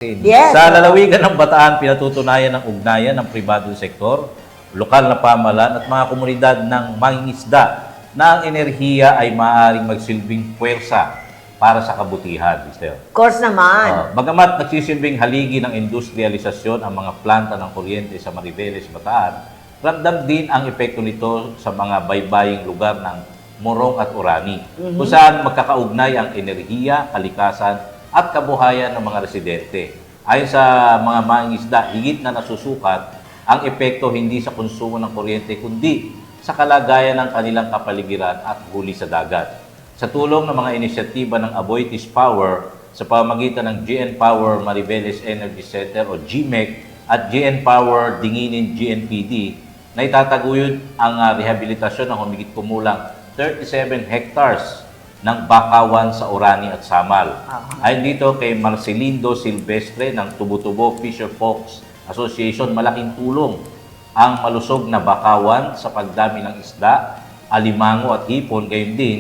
Yes. Sa lalawigan ng Bataan, pinatutunayan ng ugnayan ng pribadong sektor, lokal na pamahalaan at mga komunidad ng mangingisda na ang enerhiya ay maaaring magsilbing puwersa para sa kabutihan, Sister. Of course naman. Bagamat nagsisilbing haligi ng industrialisasyon ang mga planta ng kuryente sa Maribeles, Bataan, ramdam din ang epekto nito sa mga baybaying lugar ng Morong at Orani, kung saan magkakaugnay ang enerhiya, kalikasan, at kabuhayan ng mga residente. Ayon sa mga mangingisda, higit na nasusukat ang epekto hindi sa konsumo ng kuryente kundi sa kalagayan ng kanilang kapaligiran at huli sa dagat. Sa tulong ng mga inisyatiba ng Aboitiz Power sa pamamagitan ng GN Power Maribeles Energy Center o GMEC at GN Power Dinginin GNPD, na itataguyod ang rehabilitasyon ng humigit kumulang 37 hectares ng bakawan sa Orani at Samal. Ayon dito kay Marcelindo Silvestre ng Tubo-Tubo Fisher Folks Association, malaking tulong ang malusog na bakawan sa pagdami ng isda, alimango at hipon, gayon din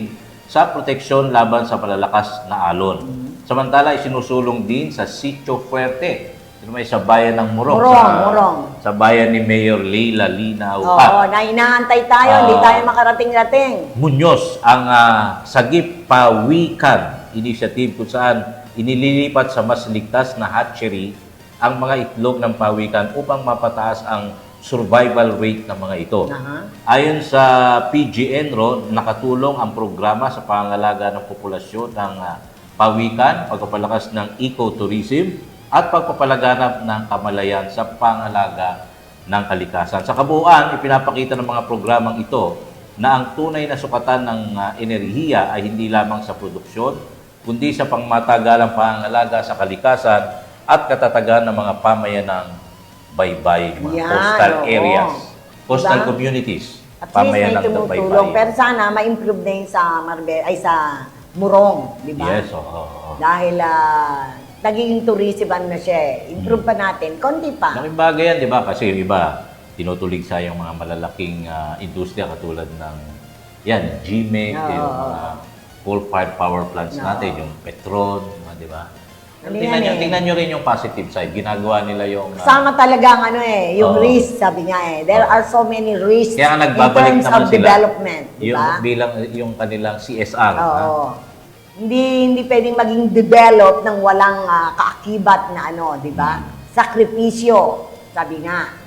sa proteksyon laban sa palalakas na alon. Samantala, isinusulong din sa Sitio Fuerte, may sa bayan ng Morong. Sa bayan ni Mayor Leila Linaw. Oo, na inaantay tayo, hindi tayo makarating-rating. Muñoz, ang Sagip Pawikan Initiative, kung saan inililipat sa mas ligtas na hatchery ang mga itlog ng pawikan upang mapataas ang survival rate ng mga ito. Ayon sa PGNRO, nakatulong ang programa sa pangangalaga ng populasyon ng pawikan, pagpapalakas ng ecotourism, at pagpapalaganap ng kamalayan sa pangalaga ng kalikasan. Sa kabuuan, ipinapakita ng mga programang ito na ang tunay na sukatan ng enerhiya ay hindi lamang sa produksyon, kundi sa pangmatagalang pangangalaga sa kalikasan at katatagan ng mga pamayanang baybay, mga coastal areas, coastal communities, at least may tumutulong. baybay. Pero sana ma-improve na yun sa sa Morong, di ba? Yes, Dahil naging tourism na siya. Improve pa natin. Konti pa. Laking bagay yan, di ba? Kasi yung iba, tinutulig sa yung mga malalaking industriya katulad ng GMEC, yung mga coal-fired power plants natin, yung Petron, di ba? Tingnan nyo rin yung positive side. Ginagawa nila yung... Kasama talaga yung risk, sabi niya . There are so many risks Kaya in terms of development. Yung, bilang yung kanilang CSR. Hindi pwedeng maging develop ng walang kaakibat na di ba? Sakripisyo, sabi nga.